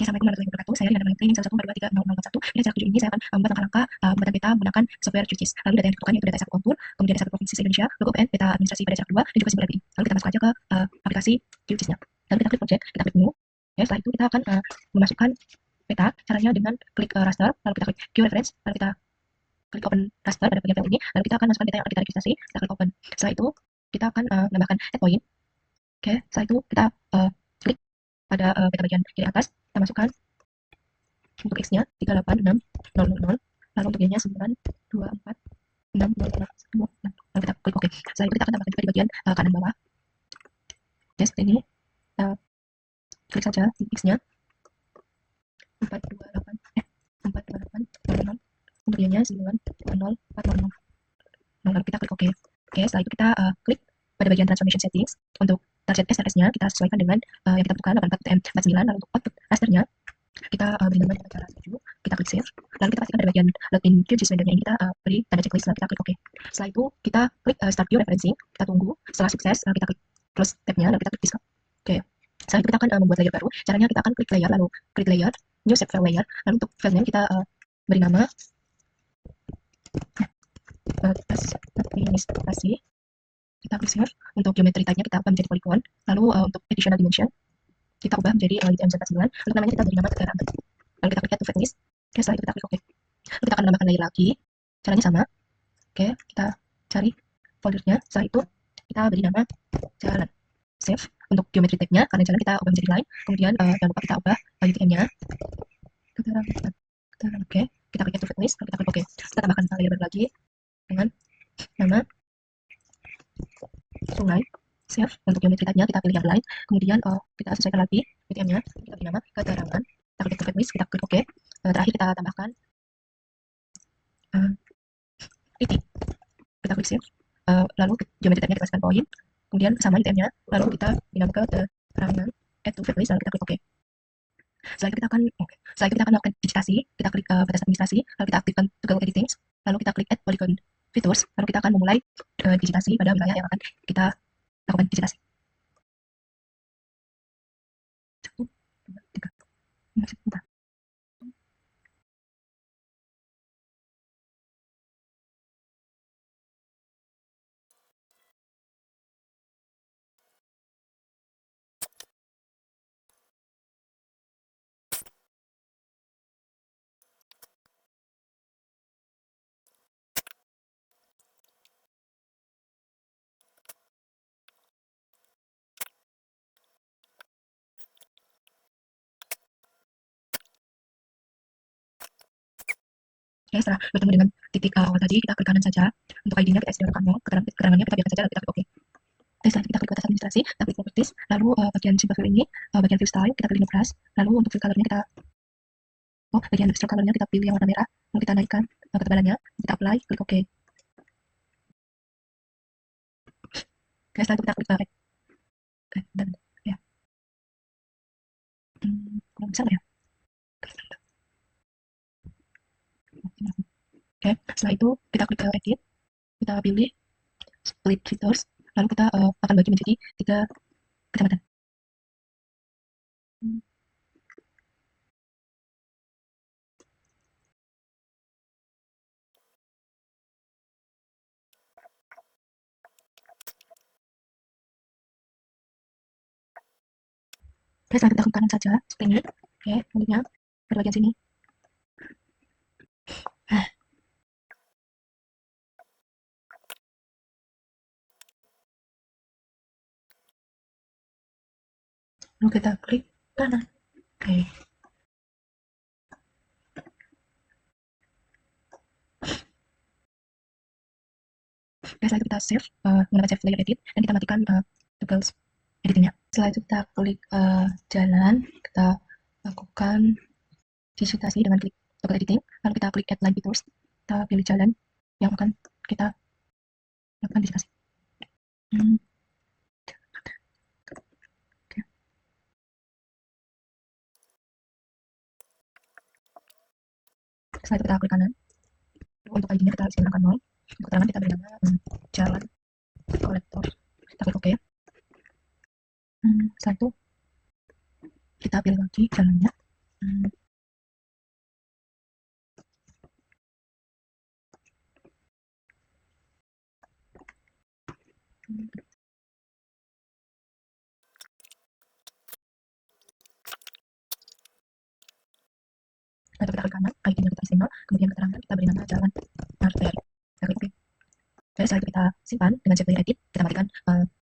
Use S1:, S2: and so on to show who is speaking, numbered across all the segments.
S1: Oke, Assalamualaikum warahmatullahi wabarakatuh. Saya Rina Nurul, 114230041. Ini cara 7 ini saya akan membuat langkah-langkah pembuatan peta menggunakan software QGIS. Lalu data yang dibutuhkan yaitu data S1 kontur, kemudian data 1 provinsi se-Indonesia, logo PN, peta administrasi pada cara kedua, dan juga simbol LPI. Lalu kita masuk aja ke aplikasi QGIS-nya. Lalu kita klik project, kita klik new. Ya, setelah itu kita akan memasukkan peta. Caranya dengan klik raster, lalu kita klik Q reference, lalu kita klik open raster pada bagian file ini, lalu kita akan masukkan data yang akan kita registrasi, kita klik open. Setelah itu kita akan menambahkan add point. Oke, setelah itu kita klik pada peta bagian kiri atas, kita masukkan untuk X-nya 386000, lalu untuk Y-nya 924660. Lalu kita klik OK. Setelah itu kita akan tambahkan juga di bagian kanan bawah. Oke, seperti ini. Kita klik saja di X-nya 42800. Untuk Y-nya 920400. Lalu kita klik OK. Oke, setelah itu kita klik pada bagian transformation settings. Untuk target SRS-nya kita sesuaikan dengan yang kita butuhkan 84UTM49. Lalu untuk output rasternya kita beri nama dengan cara setuju, kita klik save, lalu kita pastikan pada bagian login QGIS vendor-nya ini kita beri tanda checklist, lalu kita klik OK. Setelah itu kita klik start view referencing, kita tunggu, setelah sukses kita klik close tab-nya, lalu kita klik discard. Oke, setelah itu kita akan membuat layer baru. Caranya kita akan klik layer, lalu klik layer, new save file layer, lalu untuk filenya kita beri nama batas administrasi, kita klik save. Untuk geometry type-nya kita ubah menjadi polygon, lalu untuk additional dimension kita ubah menjadi UTM49, untuk namanya kita beri nama negara. Lalu kita klik add to fettlist. Oke, setelah itu kita klik OK. Lalu kita akan menambahkan layer lagi, caranya sama. Oke, kita cari foldernya, setelah itu kita beri nama jalan, save. Untuk geometry type-nya karena jalan kita ubah menjadi line, kemudian jangan lupa kita ubah UTM-nya keterangan. Oke, kita klik add to fettlist, lalu kita klik OK. Kita tambahkan layer baru lagi dengan nama sungai, save. Untuk geometry type-nya kita pilih yang lain, kemudian kita sesuaikan lagi UTM-nya, kita beri nama keterangan, kita klik fettlist, kita klik OK. Terakhir kita tambahkan titik, kita klik save, lalu geometry type-nya kita kasihkan poin, kemudian sama UTM-nya, lalu kita beri nama keterangan, add to fettlist, lalu kita klik OK. Setelah itu kita akan melakukan digitasi, kita klik batas administrasi, lalu kita aktifkan toggle editing, lalu kita klik add polygon features, lalu kita akan memulai digitasi pada wilayah yang akan kita lakukan digitasi. 1, 2, 3. Masih bentar. Oke, setelah bertemu dengan titik awal tadi, kita klik kanan saja. Untuk ID-nya kita isi dengan kamu, keterangannya kita biarkan saja, lalu kita klik OK. Setelah itu kita klik batas administrasi, kita klik properties, lalu bagian symbol fill ini, bagian fill style, kita pilih brush, lalu untuk fill color-nya kita bagian stroke color-nya kita pilih yang warna merah, lalu kita naikkan ketebalannya, kita apply, klik OK. Oke, setelah itu kita klik ya. Kurang bisa nggak ya? Oke, setelah itu kita klik edit, kita pilih split features, lalu kita akan bagi menjadi 3 kecamatan. Oke, setelah kita klik kanan saja, seperti ini. Oke, selanjutnya pada bagian sini. Lalu kita klik kanan. Oke. Oke, setelah itu kita save menggunakan save layer edit dan kita matikan toggle editingnya. Setelah itu kita klik jalan, kita lakukan digitasi dengan klik toggle editing, lalu kita klik add line features, kita pilih jalan yang akan kita lakukan digitasi. Setelah itu kita klik kanan, untuk ID-nya kita isi angka 0, untuk keterangan kita beri nama jalan kolektor, kita klik OK. Setelah itu kita pilih lagi jalannya, Hmm. Atau kita klik kanan, ID-nya kita isi 0, kemudian keterangan kita beri nama jalan arteri. Kita klik OK. Oke, setelah itu kita simpan dengan save edit, kita matikan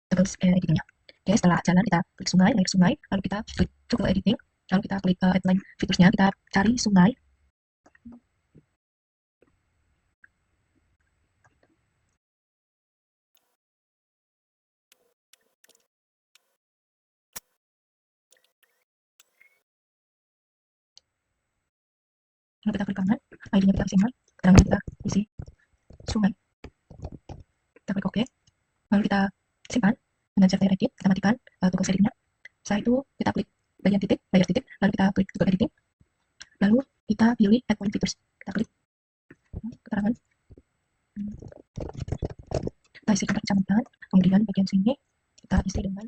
S1: tools editingnya. Oke, setelah jalan kita klik sungai, layer sungai, lalu kita klik tool editing, lalu kita klik outline fiturnya, kita cari sungai. Lalu kita klik kanan, ID-nya kita isi 0, keterangan kita isi sungai. Kita klik OK, lalu kita simpan dengan save edit, kita matikan tools editingnya. Setelah itu kita klik bagian titik, layar titik, lalu kita klik tool editing, lalu kita pilih endpoint features, kita klik keterangan, kita isi kontak kecamatan, kemudian bagian sini kita isi dengan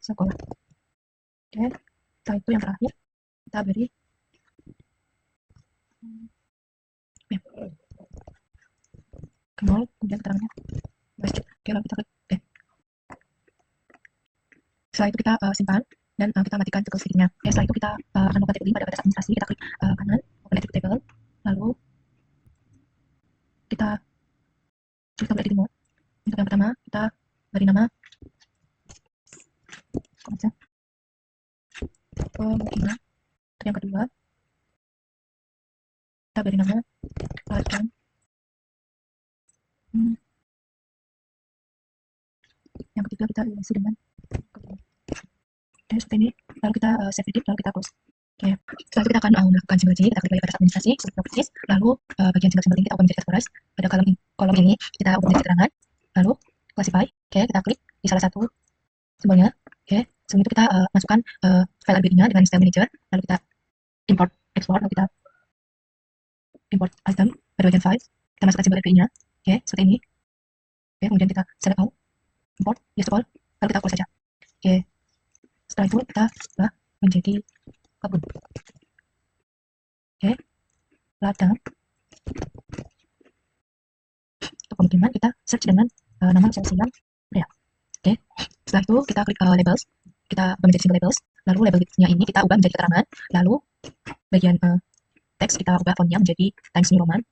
S1: sekolah. Oke, setelah itu yang terakhir kita beri map ke 0, kemudian keterangannya masjid. Oke, lalu kita klik OK. Setelah itu kita simpan dan kita matikan tools editingnya. Oke, setelah itu kita akan melakukan titik pada batas administrasi, kita klik kanan, open edit table, lalu kita klik tombol editing mode. Untuk yang pertama kita beri nama konsep pemukiman. Untuk yang kedua kita beri nama pelajaran. Yang ketiga kita isi dengan dan seperti ini, lalu kita save edit, lalu kita close. Oke, setelah itu kita akan melakukan simulasi, kita klik bagian batas administrasi, properties, lalu bagian simbol-simbol ini kita ubah menjadi kategoris. Pada kolom ini kita ubah menjadi keterangan, lalu classify. Oke, kita klik di salah satu simbolnya. Oke, sebelum itu kita masukkan file RGB-nya dengan style manager, lalu kita import, export, lalu kita import item pada bagian file, kita masukkan simbol RGB-nya. Oke, seperti ini. Oke, kemudian kita select all, import, yes to all, lalu kita close saja. Oke, setelah itu kita ubah menjadi kebun. Oke, ladang. Untuk pemukiman kita search dengan nama Selsiam Rea. Oke, setelah itu kita klik labels, kita ubah menjadi simbol labels, lalu labelnya ini kita ubah menjadi keterangan, lalu bagian teks kita ubah fontnya menjadi Times New Roman.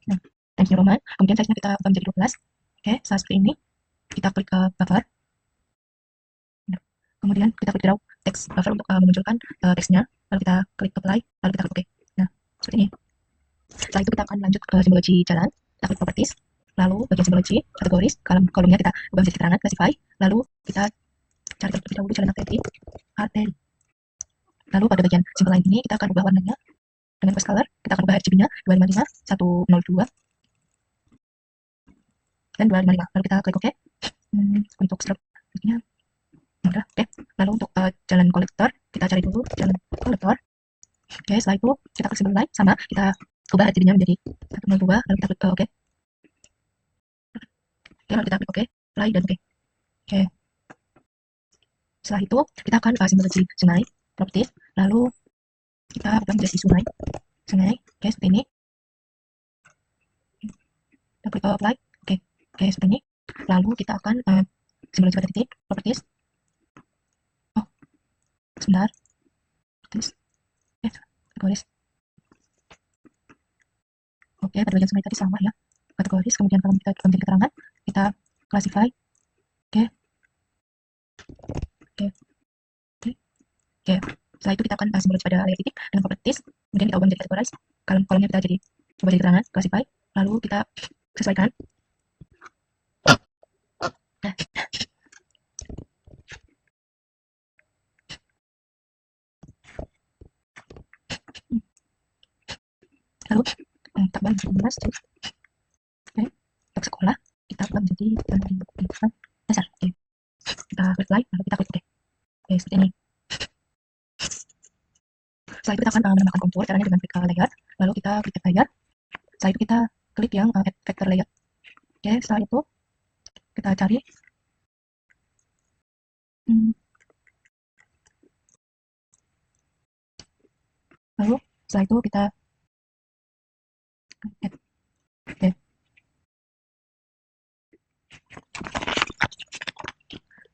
S1: Nah, Times New Roman, kemudian size-nya kita ubah menjadi 12. Oke, seperti ini kita klik buffer, kemudian kita klik draw text buffer untuk memunculkan teksnya, lalu kita klik apply, lalu kita klik OK. Nah, seperti ini. Setelah itu kita akan lanjut ke simbologi jalan, kita klik properties, lalu bagian simbologi kategoris, kolomnya kita ubah menjadi keterangan, classify, lalu kita cari terlebih dahulu jalan arteri. Lalu pada bagian simbol lain ini kita akan ubah warnanya dengan cross color, kita akan ubah RGB-nya 255, 102, dan 255. Lalu kita klik OK. Untuk stroke-nya udah, oke. Lalu untuk jalan kolektor, kita cari dulu jalan kolektor. Oke, setelah itu kita klik simbol lain, sama kita ubah RGB-nya menjadi 102, lalu kita klik OK. Oke, lalu kita klik OK, play dan OK. Oke. Setelah itu kita akan simbologi sungai, properties, lalu kita ubah menjadi sungai. Oke, seperti ini. Kita klik apply, oke, seperti ini. Lalu kita akan simbologi pada titik, properties. Oh, sebentar. Properties. Kategoris. Oke, pada bagian sungai tadi sama ya. Kategoris, kemudian kalau kita menjadi keterangan, kita classify. Oke. Setelah itu kita akan simbologi pada layar titik dengan properties, kemudian kita ubah menjadi kategoris. Kolomnya kita jadi ubah jadi keterangan, classify, lalu kita sesuaikan. Lalu kita ubah menjadi masjid. Oke, untuk sekolah kita ubah menjadi pendidikan dasar. Oke, kita klik like, lalu kita klik OK. Oke, seperti ini. Setelah itu kita akan menambahkan kontur, caranya dengan klik layer, lalu kita klik add layer. Setelah itu kita klik yang add vector layer. Oke, setelah itu kita cari Lalu setelah itu kita add. Oke.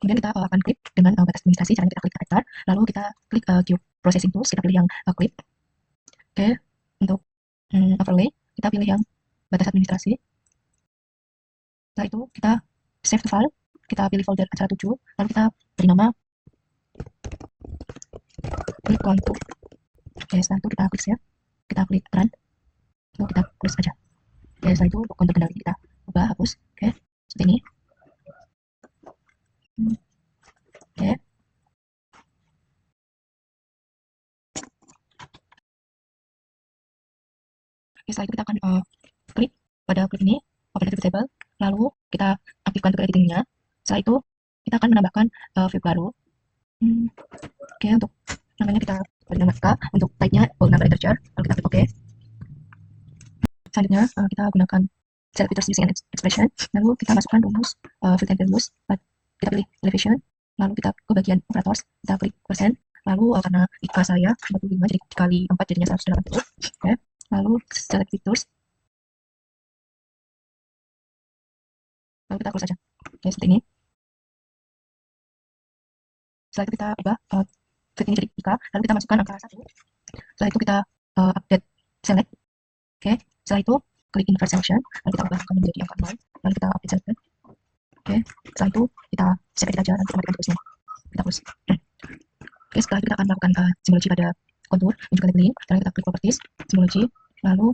S1: Kemudian kita akan klik dengan batas administrasi, caranya kita klik vektor, lalu kita klik Queue Processing Tools, kita pilih yang clip. Oke, untuk overlay kita pilih yang batas administrasi. Setelah itu kita save to file, kita pilih folder acara 7, lalu kita beri nama klik kontur. Oke, setelah itu kita klik save, kita klik run, lalu kita close aja. Oke, setelah itu untuk kontur kendali kita ubah, hapus. Oke, seperti ini. Oke. Oke, setelah itu kita akan klik pada klip ini, open activity table, lalu kita aktifkan tool editingnya. Setelah itu kita akan menambahkan view baru. Oke, untuk namanya kita beri nama K, untuk type-nya bold number integer, lalu kita klik OK. Selanjutnya kita gunakan select features using expression, lalu kita masukkan rumus field and values, kita pilih elevation, lalu kita ke bagian operators, kita klik persen, lalu karena IK saya 45 jadi dikali 4 jadinya 180. Oke, lalu select features, lalu kita close saja. Oke, seperti ini. Setelah itu kita ubah fit ini jadi IK, lalu kita masukkan angka 1. Setelah itu kita update select. Oke, setelah itu klik invert selection, lalu kita ubah angkanya menjadi angka 0, lalu kita update select. Oke, setelah itu kita save edit aja, nanti kita matikan terusnya. Kita close. Oke, setelah itu kita akan melakukan simulasi pada kontur dan juga labeling. Sekarang kita klik properties, simulasi, lalu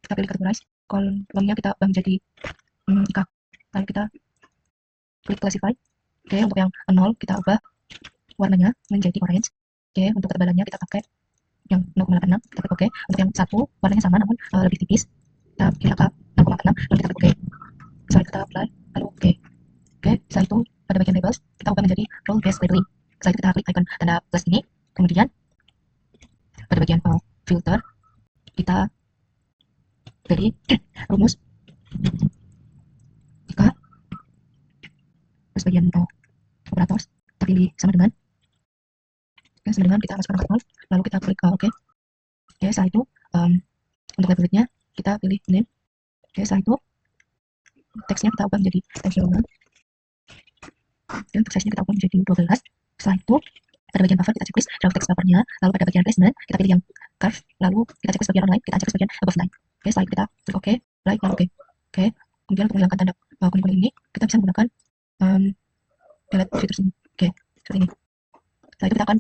S1: kita pilih categorize, kolomnya kita ubah menjadi IK, lalu kita klik classify. Oke, untuk yang 0 kita ubah warnanya menjadi orange. Oke, untuk ketebalannya kita pakai yang 0,86, kita klik OK. Untuk yang 1 warnanya sama namun lebih tipis, kita pilih angka 0,46, lalu kita klik OK. Setelah kita apply, lalu OK. Oke, setelah itu pada bagian labels kita ubah menjadi role based labeling. Setelah itu kita klik icon tanda plus ini, kemudian pada bagian filter kita pilih rumus jika, terus bagian operators kita pilih sama dengan, sama dengan kita masukkan angka 0, lalu kita klik OK. Oke, setelah itu untuk labelnya kita pilih name. Oke, setelah itu teksnya kita ubah menjadi teks normal. Dan untuk size-nya kita ubah menjadi 12. Setelah itu pada bagian buffer kita checklist draft text buffernya, lalu pada bagian placement kita pilih yang curve, lalu kita checklist bagian online, kita checklist bagian above line. Oke, setelah itu kita klik OK, like, lalu OK. Oke, kemudian untuk menghilangkan tanda kuning-kuning ini kita bisa menggunakan delete fitur sini. Oke, seperti ini. Setelah itu kita akan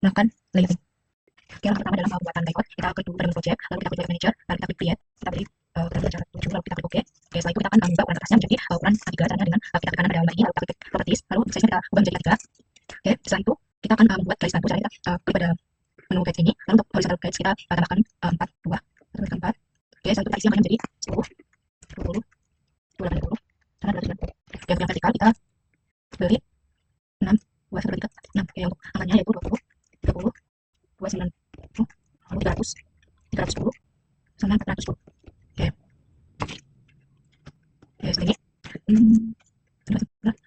S1: melakukan layering. Oke, yang pertama adalah pembuatan layout. Kita klik dulu pada menu project, lalu kita klik layout manager, lalu kita klik create, kita pilih ukuran acara 7, lalu kita klik OK. Oke, setelah itu kita akan mengubah ukuran kertasnya menjadi ukuran A3, caranya dengan kita klik kanan pada lambda ini, lalu kita klik properties, lalu size-nya kita ubah menjadi A3. Oke, setelah itu kita akan membuat garis bantu, caranya kita klik pada menu page ini, lalu untuk horizontal page kita tambahkan 4, 2, kita klik 4. Oke, setelah itu kita isi angkanya menjadi 10, 20, 280, sama 290. Oke, untuk yang vertikal kita beri 6, 2, 1, 3, 6. Oke, untuk angkanya yaitu 20, 30, 290, lalu 300, 310, sama 410. Oke. Oke, seperti ini.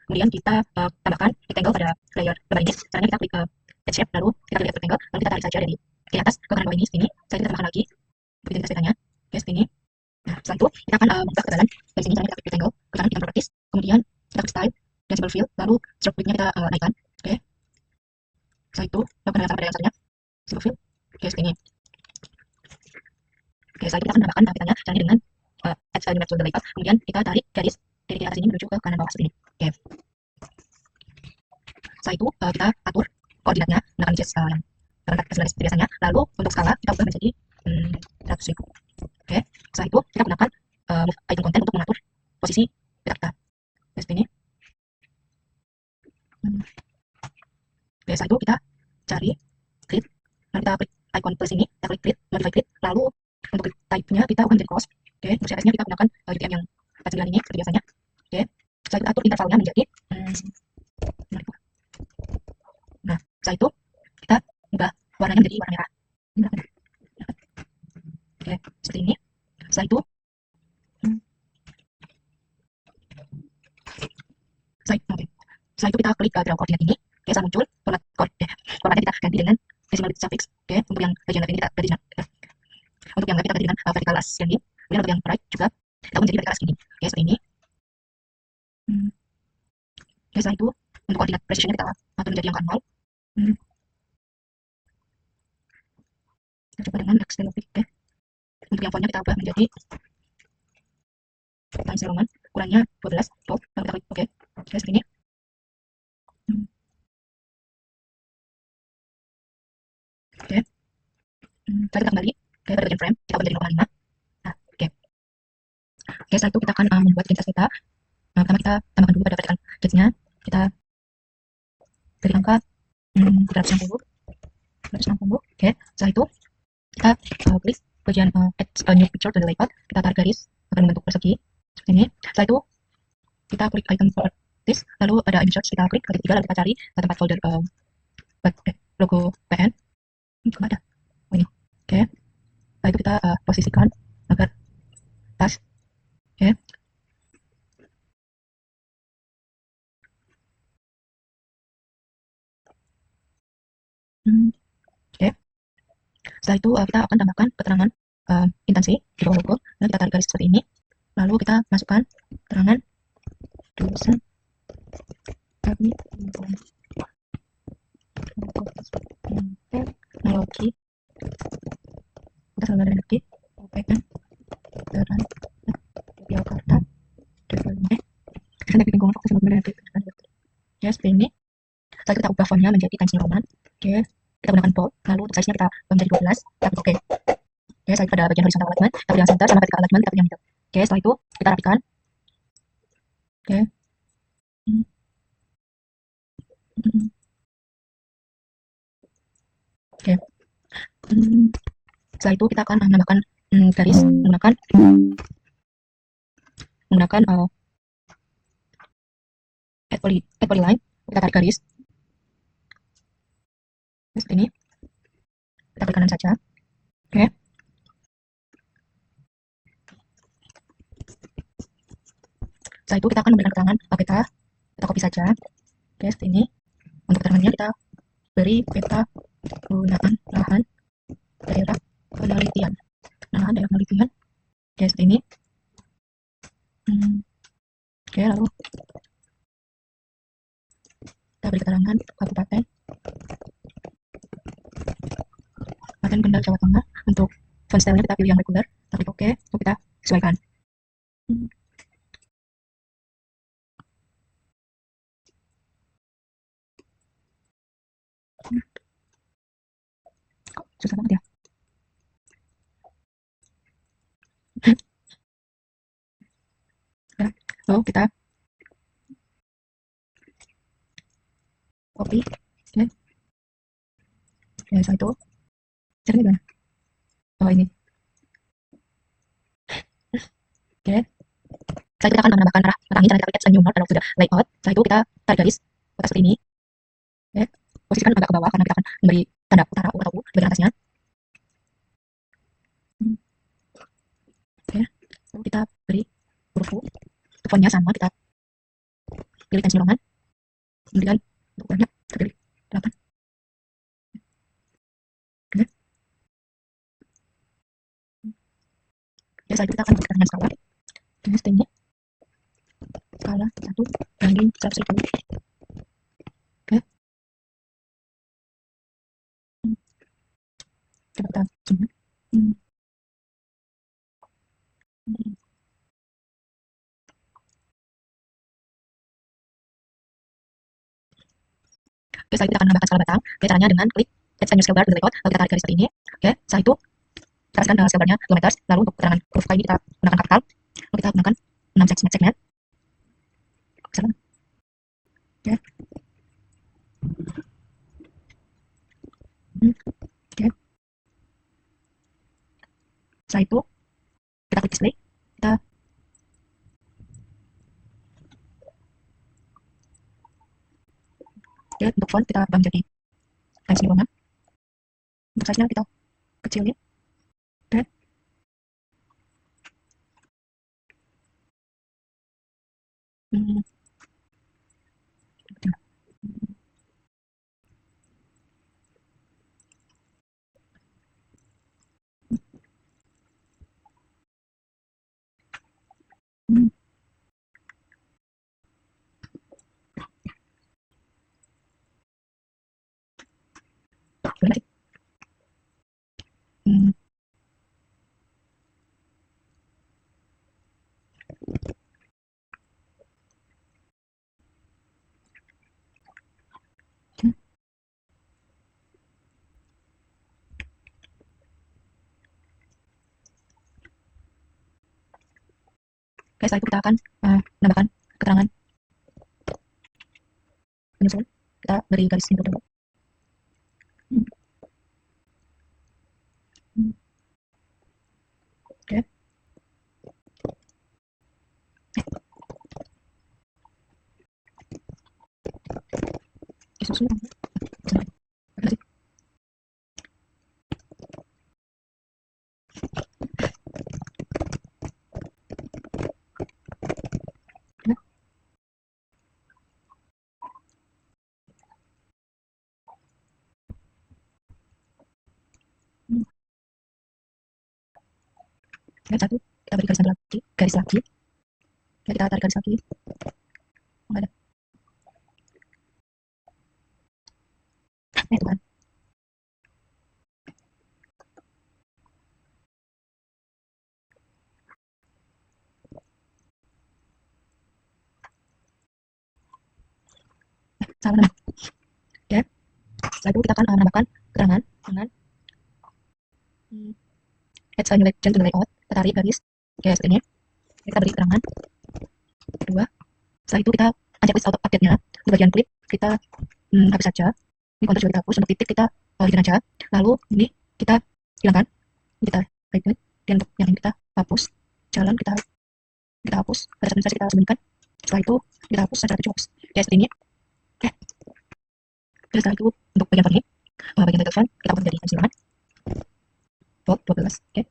S1: Kemudian kita tambahkan rectangle pada layer lebar ini. Caranya kita klik add shape, lalu kita pilih rectangle, lalu kita tarik saja dari atas ke kanan bawah ini, seperti ini. Setelah kita tambahkan lagi identitas petanya. Oke, seperti ini. Nah, setelah itu kita akan mengubah ketebalan dari sini. Caranya kita klik rectangle, ke kanan kita properties, kemudian kita klik style dan symbol fill, lalu stroke width-nya kita naikkan. Oke. Setelah itu lakukan hal yang sama pada yang satunya, symbol fill. Oke, seperti ini. Oke, setelah itu kita akan menambahkan petanya caranya dengan add element to the layout, kemudian kita tarik garis dari atas ini menuju ke kanan bawah seperti ini. Oke. Setelah itu kita atur koordinatnya menggunakan widget yang terletak sebagai seperti biasanya. Lalu untuk skala kita ubah menjadi 100.000. Oke. Setelah itu kita gunakan move item content untuk mengatur posisi peta kita. Oke, seperti ini. Oke, setelah itu kita cari grid. Lalu kita klik icon plus ini, kita klik grid, modify grid. Lalu untuk type-nya kita ubah menjadi cross. Oke, untuk CSS-nya kita gunakan UTM yang 49 ini seperti biasanya. Oke. Setelah kita atur intervalnya menjadi nah, setelah itu kita ubah warnanya menjadi warna merah. Oke, seperti ini. Setelah itu setelah itu kita klik draw koordinat ini. Oke, saat muncul formatnya kita ganti dengan decimal suffix Oke, untuk yang bagian left ini kita ganti dengan untuk yang left kita ganti dengan vertical ascending. Kemudian untuk yang right juga kita ubah menjadi vertical ascending. Oke, seperti ini. Oke, setelah itu untuk koordinat precisionnya kita atur menjadi angka 0. Kita coba dengan Excelofix. Oke. Untuk yang fontnya kita ubah menjadi Times New Roman, ukurannya 12 volt, lalu kita klik oke. Oke, seperti ini. Oke. Setelah kita kembali pada bagian frame, kita ubah menjadi 0,5. Nah, oke. Oke, setelah itu kita akan membuat identitas kita. Pertama kita tambahkan dulu pada vertical judge-nya. Kita beri angka 360. 360. Oke, setelah itu kita klik bagian add a new picture to the layout. Kita tarik garis akan membentuk persegi seperti ini. Setelah itu kita klik icon for this, lalu pada image search kita klik klik 3, lalu kita cari tempat folder logo PN. Kemana ada? Oh ini. Oke. Setelah itu kita posisikan agar pas. Oke. Oke. Setelah itu kita akan tambahkan keterangan instansi di bawah logo. Lalu kita tarik garis seperti ini. Lalu kita masukkan keterangan tulisan teknologi. Kita selalu ada lagi UPN Veteran Yogyakarta Development. Kita bingung aku selalu ada lagi. Ya seperti ini. Setelah kita ubah fontnya menjadi Times New Roman. Oke, kita gunakan bold. Lalu untuk size-nya kita menjadi 12. Kita klik oke. Oke, setelah pada bagian horizontal alignment, kita pilih yang center sama vertical alignment, kita pilih yang middle. Oke, setelah itu kita rapikan. Oke. Oke. Setelah itu kita akan menambahkan garis menggunakan add polyline. Kita tarik garis seperti ini. Kita klik kanan saja. Oke. Setelah itu kita akan memberikan keterangan peta. Kita copy saja. Oke, seperti ini. Untuk keterangannya kita beri peta penggunaan lahan daerah penelitian. Lahan daerah penelitian. Oke, seperti ini. Oke, lalu kita beri keterangan kabupaten Kendal Jawa Tengah. Untuk font style-nya kita pilih yang regular, kita klik oke, lalu kita sesuaikan. Susah banget ya. Ya, lalu kita copy. Oke. Ya, setelah itu caranya gimana? Oh ini. Oke. Setelah itu kita akan menambahkan arah matangnya, caranya kita klik new node, lalu sudah layout. Setelah itu kita tarik garis kotak seperti ini. Oke. Posisikan agak ke bawah karena kita akan memberi tanda utara atau U bagian atasnya. Oke. Lalu kita beri huruf U. Fontnya sama, kita pilih Times New Roman. Kemudian untuk ukurannya kita pilih 8. Oke. Ya, setelah itu kita akan bergerak dengan skala. Ini seperti ini. Skala 1/100.000. Oke. Coba kita zoom. Oke, setelah itu kita akan menambahkan skala batang. Oke, caranya dengan klik add a new scale bar to the layout, lalu kita tarik garis seperti ini. Oke, setelah itu kita kasihkan scale bar-nya kilometer. Lalu untuk keterangan huruf K ini kita gunakan kapital. Lalu kita gunakan 6 segmen. Oke. Oke. Setelah itu kita klik display. Kita oke, untuk font kita ubah menjadi Times New Roman. Untuk size-nya kita kecilin. Oke. Oke, setelah itu kita akan menambahkan keterangan penyusun. Kita beri garis tembok. Hmm. Hmm. Oke, disusun. Oke, sih. Nah, hmm. Oke, satu kita beri garis lagi. Oke, kita tarik garis lagi. Oh, nggak ada. Itu kan. Salah nama. Oke, setelah itu kita akan menambahkan keterangan dengan add a new legend to the layout. Kita tarik garis. Oke, seperti ini. Kita beri keterangan kedua. Setelah itu kita ajak list auto update-nya. Di bagian klip kita hapus saja. Ini konteks juga kita hapus. Untuk titik kita hidupin aja. Lalu ini kita hilangkan. Ini kita highlight. Dan untuk yang ini kita hapus. Jalan kita hapus. Pada saat kita sembunyikan. Setelah itu kita hapus saja itu hapus. Ya seperti ini. Oke. Dan setelah itu untuk bagian font ini, bagian title font kita ubah menjadi silangan. Bold 12. Oke.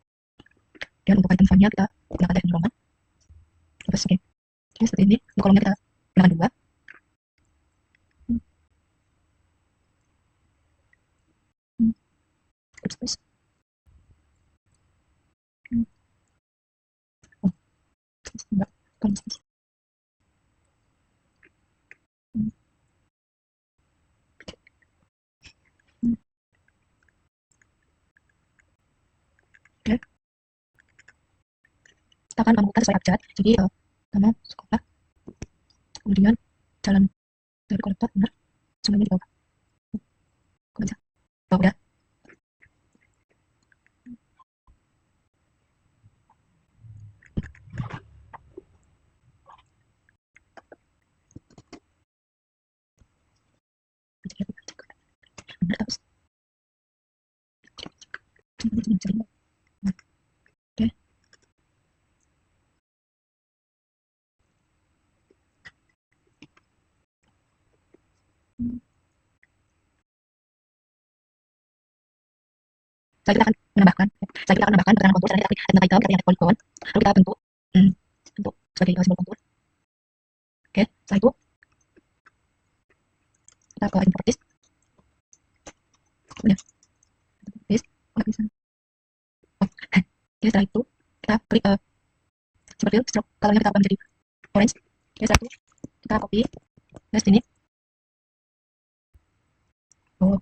S1: Dan untuk item font-nya kita gunakan teknik Roman. Terus oke. Jadi seperti ini. Untuk kolomnya kita gunakan 2. Terus. Oh, enggak. Kalau space. Oke. Kita akan menemukan sesuai abjad. Jadi nama sekolah, kemudian jalan dari kolektor benar, semuanya di bawah. Kok bisa? Oh, udah. Benar terus. Oke. Saya kita akan menambahkan keterangan kontur, selanjutnya kita klik title, kita lihat polygon, lalu kita bentuk bentuk sebagai simbol kontur. Oke, setelah itu kita ke import this. Udah, this nggak bisa. Oh, oke, setelah itu kita klik seperti itu, stroke colornya kita ubah menjadi orange. Oke, setelah itu kita copy ke sini. Oh,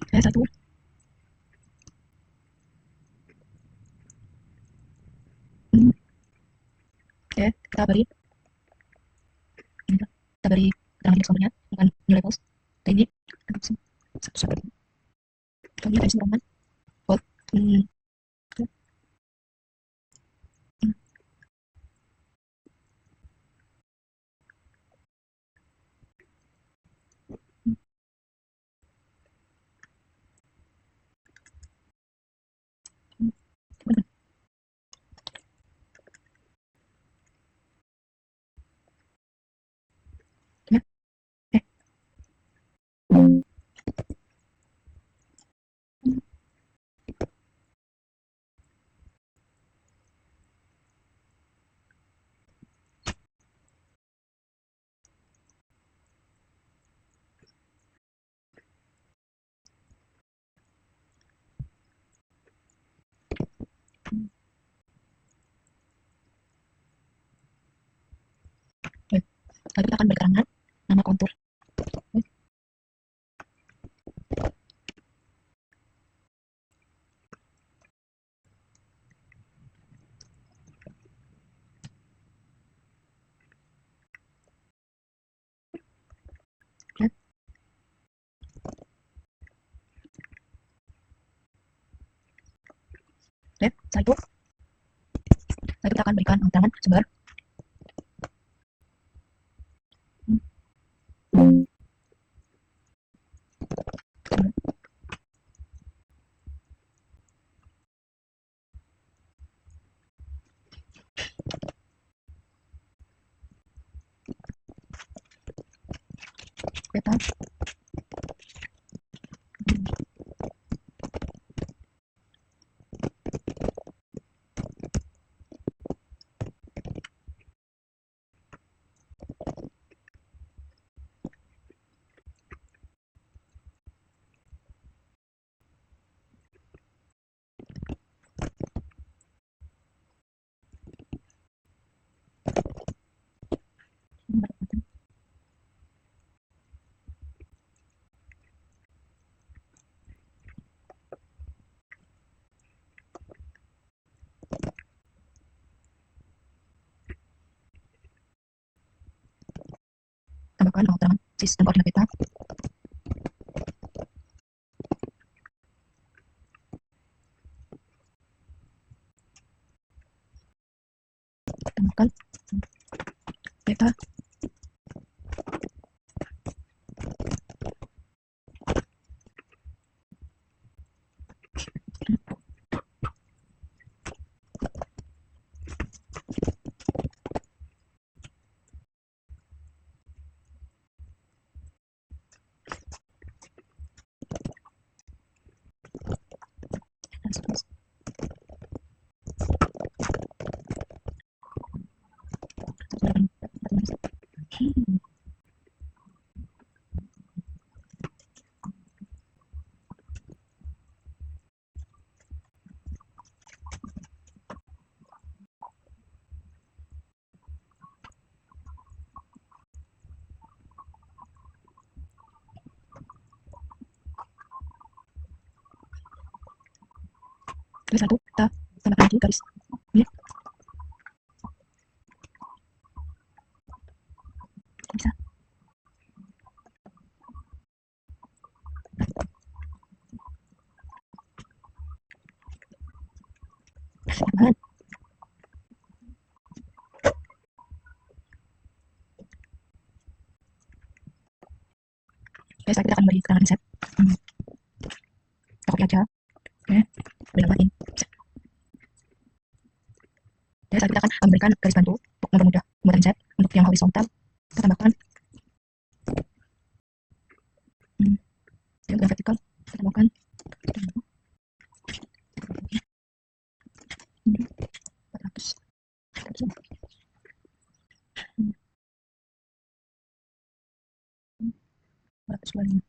S1: oke, setelah itu oke, kita beri keterangan di sumbernya bukan new labels. Ini satu contohnya dari Roman. Bold. Ya, eh, oke. Lalu kita akan beri keterangan nama kontur. Oke, setelah itu kita akan berikan keterangan sumber. Peta tambahkan keterangan sistem koordinat peta. Tambahkan peta dan seterusnya. Garis satu kita tambahkan lagi garis ini bisa. Tambahan. Oke, setelah kita akan beri keterangan set. Copy aja. Oke, boleh tambahin. Oke, setelah kita akan memberikan garis bantu untuk mempermudah pembuatan set. Untuk yang horizontal kita tambahkan. Yang vertikal kita tambahkan. 400. 425. 200.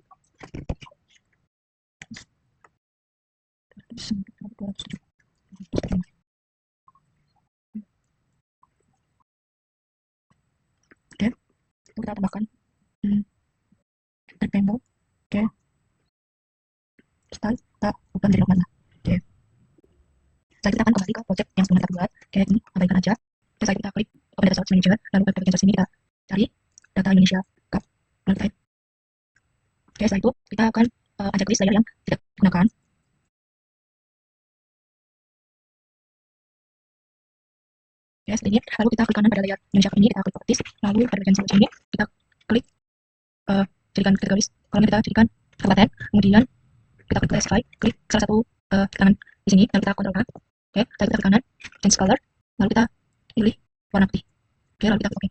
S1: Oke, itu kita tambahkan rectangle. Oke, style kita bukan dari mana. Oke, setelah kita akan kembali ke project yang sebelumnya kita buat. Oke, ini abaikan aja. Oke, setelah kita klik open data source manager, lalu ke bagian source ini kita cari data Indonesia Cup, lalu type. Oke, setelah itu kita akan ajak list layer yang tidak digunakan. Ya, seperti ini. Lalu kita klik kanan pada layer Indonesia ini, kita klik properties, lalu pada bagian solusi ini kita klik jadikan kategoris. Kalau kita jadikan kabupaten, kemudian kita klik classify, klik salah satu kanan di sini, lalu kita kontrol K. Oke, kita klik kanan, change color, lalu kita pilih warna putih. Oke, lalu kita oke.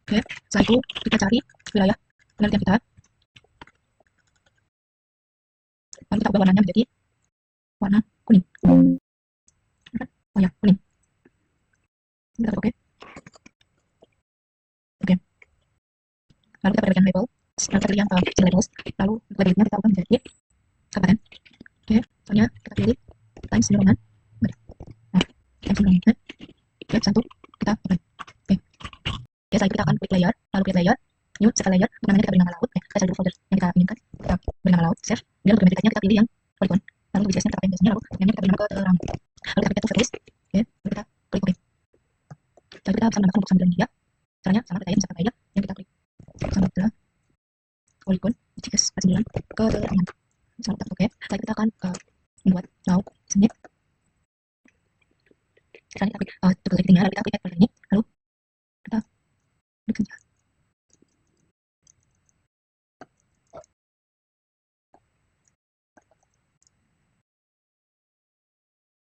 S1: Oke, setelah itu kita cari wilayah penelitian kita. Lalu kita ubah warnanya menjadi warna kuning. Oh ya, kuning. Kita klik oke. Oke. Lalu kita pada bagian label, lalu kita pilih yang labels, lalu labelnya kita ubah menjadi kabupaten. Oke, soalnya kita pilih times New Roman. Nah, times New Roman. Oke, satu kita oke. Oke, setelah itu kita akan klik layer, lalu create layer, new save layer, untuk namanya kita beri nama laut. Kita cari dulu folder yang kita inginkan, kita beri nama laut, save. Kemudian untuk geometriknya kita pilih yang polygon, lalu untuk BCS-nya kita pakai biasanya, lalu namanya kita beri nama keterangan. Lalu kita pakai list, oke, lalu kita klik oke. Setelah itu kita bisa menambahkan untuk sambilan dia, caranya sama kita bisa pakai aja yang kita klik sambil polygon BCS 49 keterangan. Lalu kita oke. Setelah kita akan membuat laut sini. Misalnya kita klik double editingnya, lalu kita klik add folder ini, lalu kita klik saja.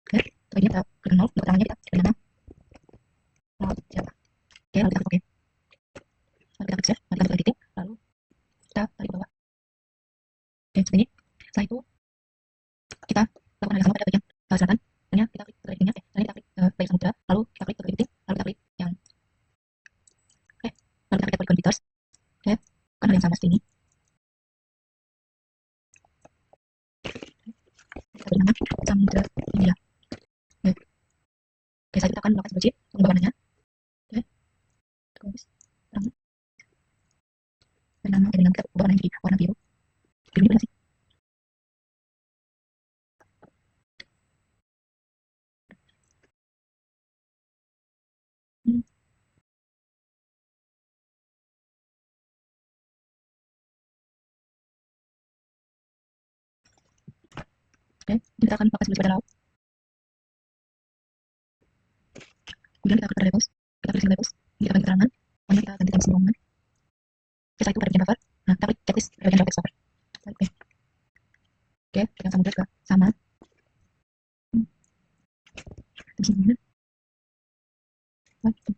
S1: Oke, setelah ini kita klik 0, untuk keterangannya kita beri nama siapa. Oke, lalu kita klik OK. Lalu kita klik save, lalu kita klik editing, lalu kita tarik ke bawah. Oke, seperti ini. Setelah itu kita lakukan hal yang sama pada bagian selatan. Misalnya kita klik double editingnya, misalnya kita klik bagian samudra, lalu kita klik double editing, lalu kita klik yang lalu kita klik polygon features. Oke, lakukan hal yang sama seperti ini. Kita beri nama Samudra India. Oke, saat kita akan melakukan switch untuk mengubah warnanya. Oke, terus beri nama kita ubah warnanya jadi warna biru. Biru ini banyak sih. Oke, kita akan pakai switch pada laut. Kemudian kita klik pada labels, kita klik labels, kita ganti keterangan, kemudian kita ganti tema rombongan. Setelah itu pada bagian buffer, nah kita klik checklist pada bagian text buffer. Oke, oke, yang samudra juga sama. Di sini. Oke,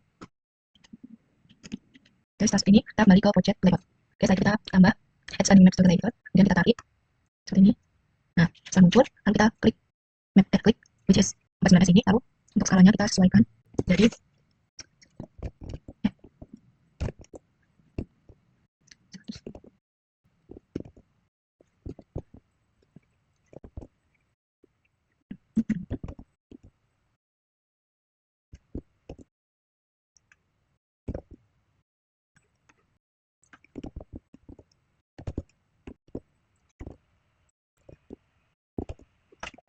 S1: setelah ini kita kembali ke project layout. Oke, setelah kita tambah add standing maps to the layout, kemudian kita tarik seperti ini. Nah, setelah muncul, lalu kita klik map klik, which is 49 sini, lalu untuk skalanya kita sesuaikan. Jadi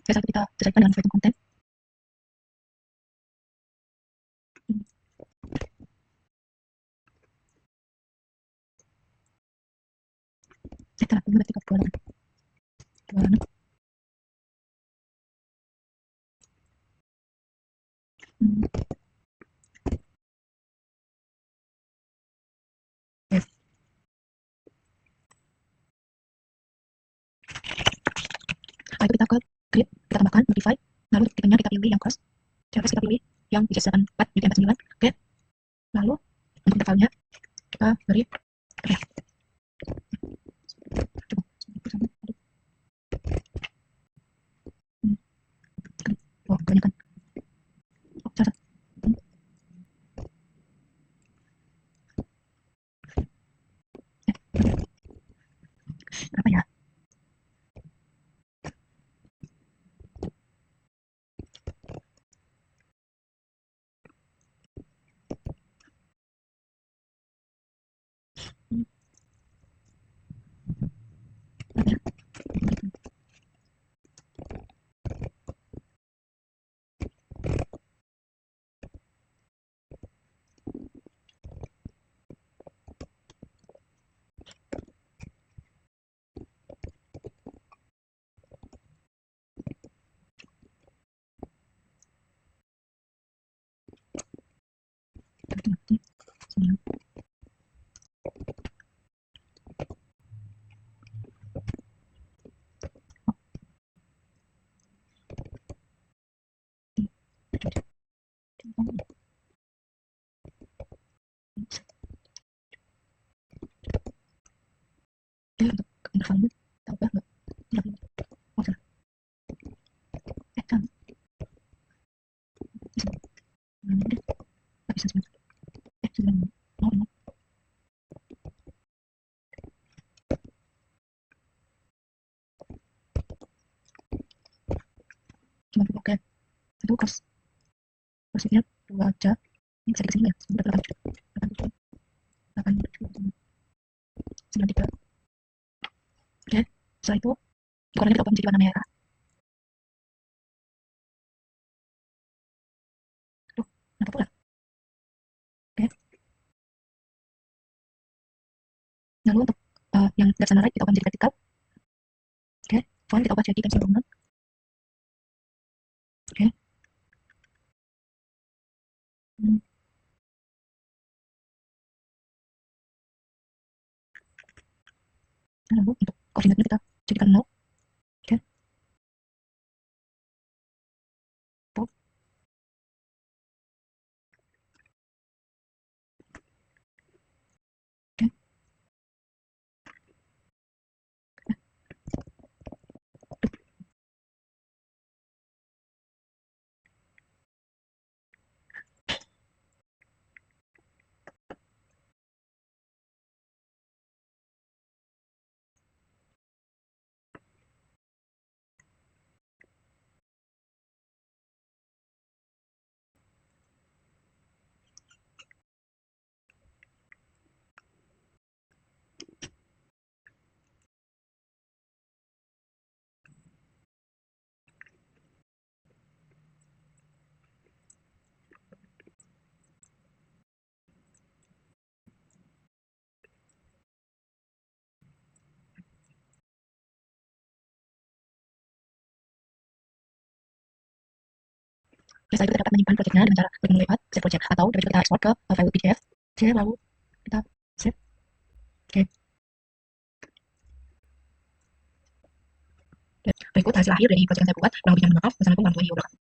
S1: saat kita sesuaikan dengan fitur konten. Setelah itu berarti dua halaman. Setelah itu kita ke grid, kita tambahkan modify, lalu untuk tipenya kita pilih yang cross, terus kita pilih yang dijadikan 4 jadi 49. Oke, lalu untuk intervalnya kita beri oh kebanyakan salah apa ya. Untuk intervalnya kita ubah nggak? Oh salah. Sama. Udah. Nggak bisa sebentar. 9. Oh, ini. Cuma oke. Itu cross. Crossnya 2 aja. Ini bisa dikasih ya. Sebentar 8. 93. Oke, setelah itu warnanya kita ubah menjadi warna merah. Tuh, kenapa pula? Oke, lalu untuk yang dari sana right kita ubah menjadi vertikal. Oke, font kita ubah jadi Times New Roman. Oke, Hmm, lalu untuk koordinatnya kita jadikan 0. Oke, stop. Oke. Setelah itu kita dapat menyimpan proyeknya dengan cara klik menu lewat save project atau dapat juga kita ekspor ke file PDF. Oke, lalu kita save. Oke. Berikut hasil akhir dari proyek yang saya buat. Kurang lebihnya mohon maaf. Wassalamualaikum warahmatullahi wabarakatuh.